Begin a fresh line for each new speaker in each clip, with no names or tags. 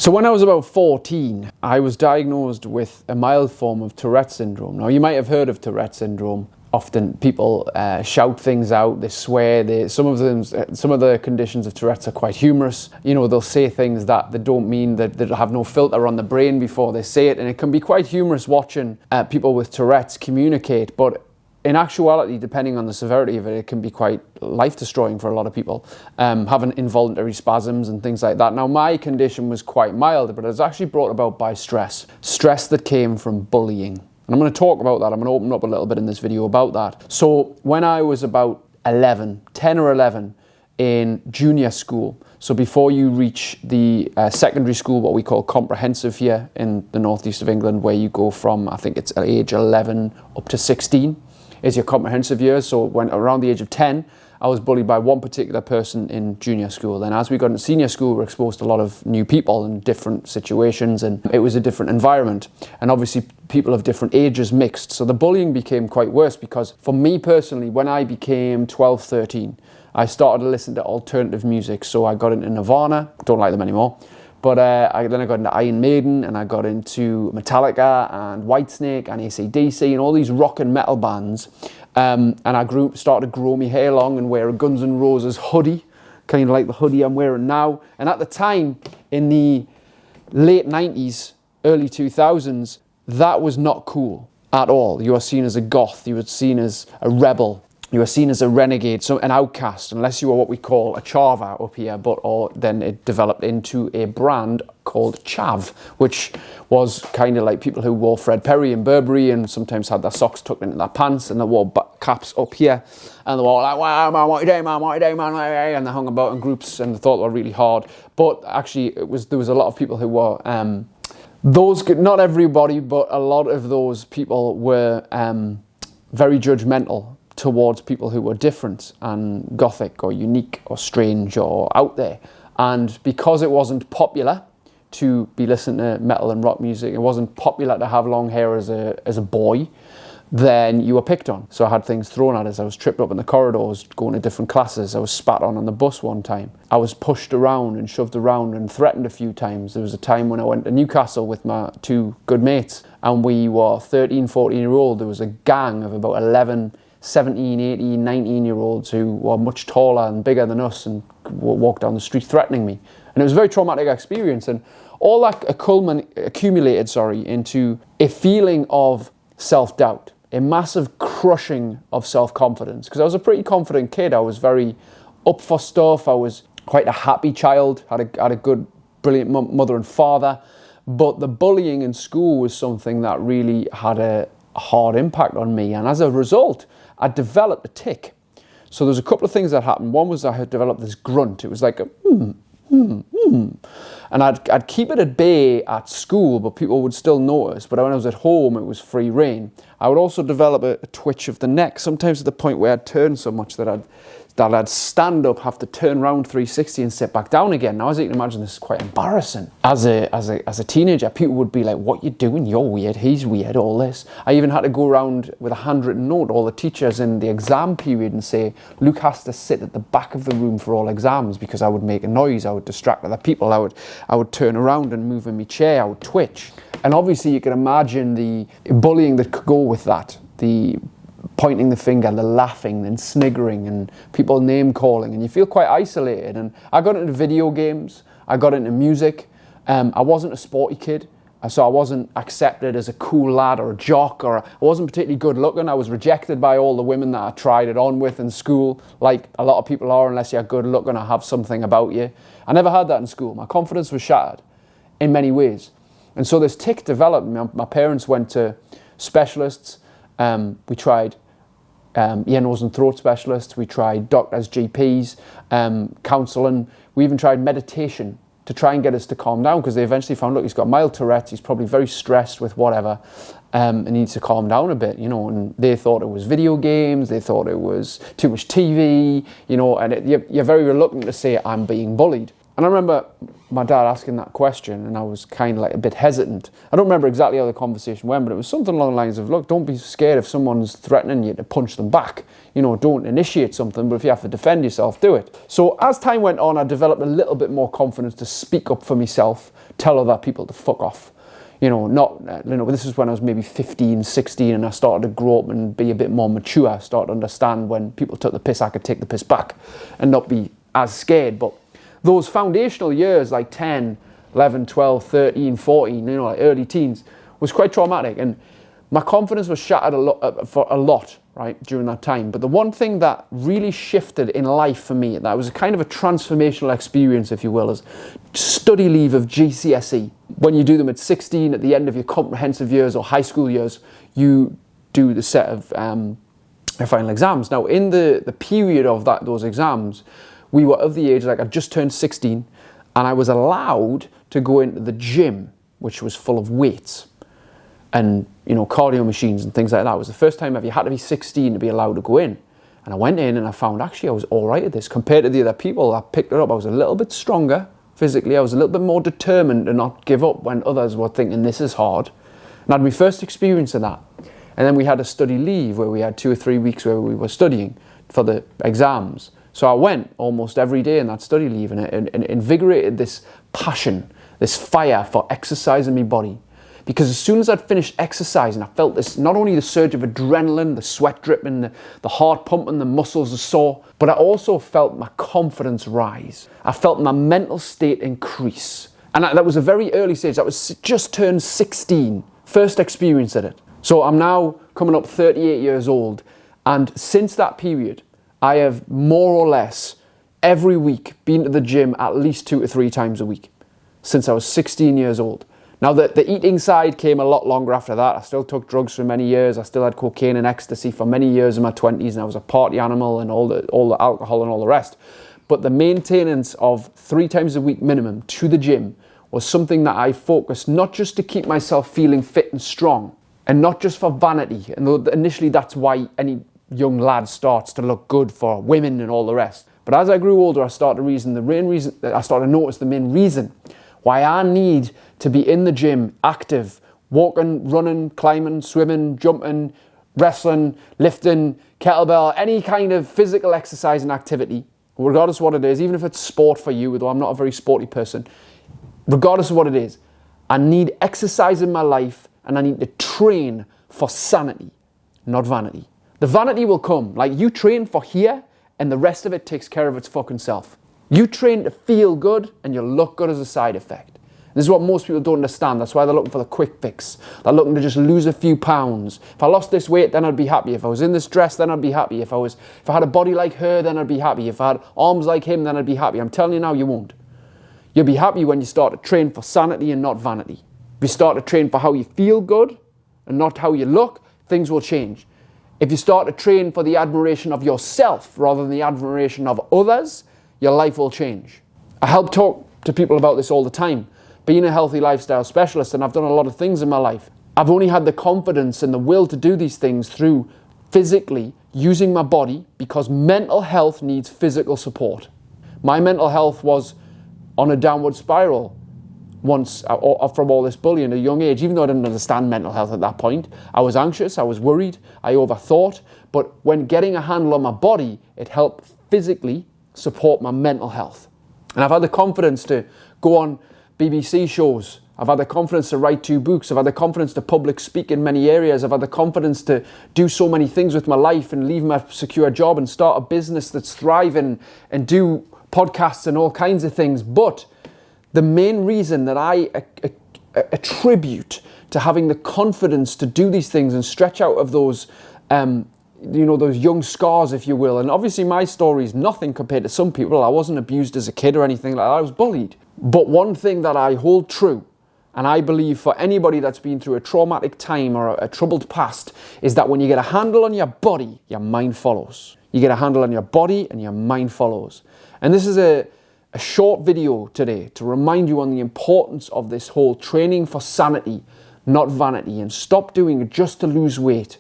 So when I was about 14, I was diagnosed with a mild form of Tourette's syndrome. Now, you might have heard of Tourette's syndrome. Often people shout things out, they swear, some of the conditions of Tourette's are quite humorous. You know, they'll say things that they don't mean, that they have no filter on the brain before they say it, and it can be quite humorous watching people with Tourette's communicate, but in actuality, depending on the severity of it, it can be quite life-destroying for a lot of people, having involuntary spasms and things like that. Now, my condition was quite mild, but it was actually brought about by stress that came from bullying. And I'm going to talk about that. I'm going to open up a little bit in this video about that. So when I was about 10 or 11 in junior school, so before you reach the secondary school, what we call comprehensive here in the northeast of England, where you go from, I think it's age 11 up to 16, is your comprehensive years. So when around the age of 10, I was bullied by one particular person in junior school. Then as we got into senior school, we were exposed to a lot of new people in different situations, and it was a different environment. And obviously people of different ages mixed. So the bullying became quite worse, because for me personally, when I became 12, 13, I started to listen to alternative music. So I got into Nirvana, don't like them anymore. But then I got into Iron Maiden, and I got into Metallica and Whitesnake and AC/DC and all these rock and metal bands. And I started to grow my hair long and wear a Guns N' Roses hoodie, kind of like the hoodie I'm wearing now. And at the time, in the late 90s, early 2000s, that was not cool at all. You were seen as a goth, you were seen as a rebel, you were seen as a renegade, so an outcast, unless you were what we call a chava up here, then it developed into a brand called Chav, which was kind of like people who wore Fred Perry and Burberry and sometimes had their socks tucked into their pants, and they wore caps up here, and they were all like, wow, man, what you doing, man, and they hung about in groups, and they thought they were really hard. But actually, there was a lot of people who were, not everybody, but a lot of those people were very judgmental towards people who were different and gothic or unique or strange or out there. And because it wasn't popular to be listening to metal and rock music, it wasn't popular to have long hair as a boy, then you were picked on. So I had things thrown at us. I was tripped up in the corridors going to different classes. I was spat on the bus one time. I was pushed around and shoved around and threatened a few times. There was a time when I went to Newcastle with my two good mates, and we were 13, 14-year-old. There was a gang of about 11, 17, 18, 19-year-olds who were much taller and bigger than us and walked down the street threatening me. And it was a very traumatic experience. And all that accumulated into a feeling of self-doubt, a massive crushing of self-confidence. Because I was a pretty confident kid. I was very up for stuff. I was quite a happy child, had a good, brilliant mother and father. But the bullying in school was something that really had a hard impact on me. And as a result, I developed a tic. So there's a couple of things that happened. One was I had developed this grunt. It was like a and I'd keep it at bay at school, but people would still notice. But when I was at home, it was free reign. I would also develop a twitch of the neck, sometimes at the point where I'd turn so much that I'd stand up, have to turn around 360 and sit back down again. Now, as you can imagine, this is quite embarrassing. As a teenager, people would be like, what you doing? You're weird, he's weird, all this. I even had to go around with a handwritten note to all the teachers in the exam period and say, Luke has to sit at the back of the room for all exams, because I would make a noise, I would distract other people, I would turn around and move in my chair, I would twitch. And obviously you can imagine the bullying that could go with that, the pointing the finger, the laughing and sniggering and people name calling, and you feel quite isolated. And I got into video games, I got into music. I wasn't a sporty kid, so I wasn't accepted as a cool lad or a jock, or I wasn't particularly good looking. I was rejected by all the women that I tried it on with in school, like a lot of people are, unless you're good looking or have something about you. I never had that in school. My confidence was shattered in many ways. And so this tic developed. My parents went to specialists. We tried ear, nose and throat specialists. We tried doctors, GPs, counselling. We even tried meditation to try and get us to calm down, because they eventually found, look, he's got mild Tourette's, he's probably very stressed with whatever, and he needs to calm down a bit, and they thought it was video games, they thought it was too much TV, and you're very reluctant to say, I'm being bullied. And I remember my dad asking that question, and I was kind of like a bit hesitant. I don't remember exactly how the conversation went, but it was something along the lines of, look, don't be scared if someone's threatening you to punch them back. You know, don't initiate something, but if you have to defend yourself, do it. So as time went on, I developed a little bit more confidence to speak up for myself, tell other people to fuck off. This is when I was maybe 15, 16, and I started to grow up and be a bit more mature. I started to understand when people took the piss, I could take the piss back and not be as scared. But those foundational years, like 10, 11, 12, 13, 14, like early teens, was quite traumatic. And my confidence was shattered for a lot, right, during that time. But the one thing that really shifted in life for me, that was a kind of a transformational experience, if you will, is study leave of GCSE. When you do them at 16, at the end of your comprehensive years or high school years, you do the set of final exams. Now, in the period of those exams, we were of the age, like I just turned 16, and I was allowed to go into the gym, which was full of weights and, cardio machines and things like that. It was the first time ever you had to be 16 to be allowed to go in. And I went in and I found actually I was all right at this. Compared to the other people that picked it up, I was a little bit stronger physically. I was a little bit more determined to not give up when others were thinking this is hard. And I had my first experience of that. And then we had a study leave where we had 2 or 3 weeks where we were studying for the exams. So I went almost every day in that study leave, and it invigorated this passion, this fire for exercising my body. Because as soon as I'd finished exercising, I felt this, not only the surge of adrenaline, the sweat dripping, the heart pumping, the muscles are sore, but I also felt my confidence rise. I felt my mental state increase. And that was a very early stage. That was just turned 16, first experience at it. So I'm now coming up 38 years old. And since that period, I have more or less every week been to the gym at least 2 to 3 times a week since I was 16 years old. Now, the eating side came a lot longer after that. I still took drugs for many years. I still had cocaine and ecstasy for many years in my 20s, and I was a party animal and all the alcohol and all the rest. But the maintenance of 3 times a week minimum to the gym was something that I focused not just to keep myself feeling fit and strong, and not just for vanity. And initially that's why any young lad starts to look good for women and all the rest. But as I grew older, I started to notice the main reason why I need to be in the gym, active, walking, running, climbing, swimming, jumping, wrestling, lifting, kettlebell, any kind of physical exercise and activity, regardless of what it is, even if it's sport for you, though I'm not a very sporty person, regardless of what it is, I need exercise in my life, and I need to train for sanity, not vanity. The vanity will come. Like, you train for here, and the rest of it takes care of its fucking self. You train to feel good, and you'll look good as a side effect. This is what most people don't understand. That's why they're looking for the quick fix. They're looking to just lose a few pounds. If I lost this weight, then I'd be happy. If I was in this dress, then I'd be happy. If I had a body like her, then I'd be happy. If I had arms like him, then I'd be happy. I'm telling you now, you won't. You'll be happy when you start to train for sanity and not vanity. If you start to train for how you feel good and not how you look, things will change. If you start to train for the admiration of yourself rather than the admiration of others, your life will change. I help talk to people about this all the time. Being a healthy lifestyle specialist, and I've done a lot of things in my life, I've only had the confidence and the will to do these things through physically using my body, because mental health needs physical support. My mental health was on a downward spiral once from all this bullying at a young age. Even though I didn't understand mental health at that point, I was anxious, I was worried, I overthought. But when getting a handle on my body, it helped physically support my mental health. And I've had the confidence to go on BBC shows. I've had the confidence to write 2 books. I've had the confidence to public speak in many areas. I've had the confidence to do so many things with my life and leave my secure job and start a business that's thriving and do podcasts and all kinds of things. But the main reason that I attribute to having the confidence to do these things and stretch out of those, those young scars, if you will. And obviously my story is nothing compared to some people. I wasn't abused as a kid or anything like that. I was bullied. But one thing that I hold true, and I believe for anybody that's been through a traumatic time or a troubled past, is that when you get a handle on your body, your mind follows. You get a handle on your body and your mind follows. And this is a short video today to remind you on the importance of this whole training for sanity, not vanity, and stop doing it just to lose weight.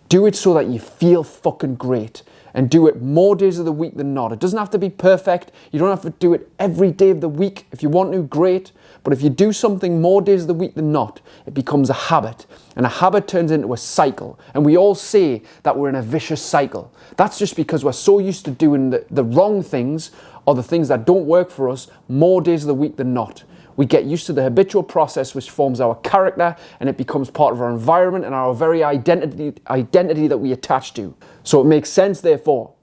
Do it so that you feel fucking great and do it more days of the week than not. It doesn't have to be perfect. You don't have to do it every day of the week. If you want to, great. But if you do something more days of the week than not, it becomes a habit. And a habit turns into a cycle. And we all say that we're in a vicious cycle. That's just because we're so used to doing the wrong things, or the things that don't work for us, more days of the week than not. We get used to the habitual process which forms our character, and it becomes part of our environment and our very identity that we attach to. So it makes sense, therefore,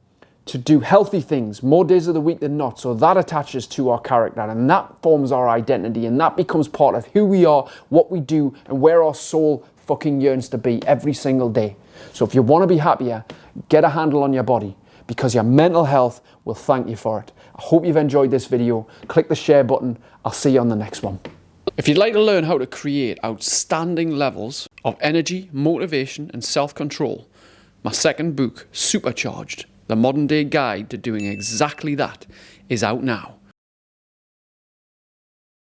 to do healthy things more days of the week than not, so that attaches to our character and that forms our identity, and that becomes part of who we are, what we do, and where our soul fucking yearns to be every single day. So if you want to be happier, get a handle on your body, because your mental health will thank you for it. I hope you've enjoyed this video. Click the share button. I'll see you on the next one. If you'd like to learn how to create outstanding levels of energy, motivation, and self-control, my second book, Supercharged, the modern day guide to doing exactly that, is out now.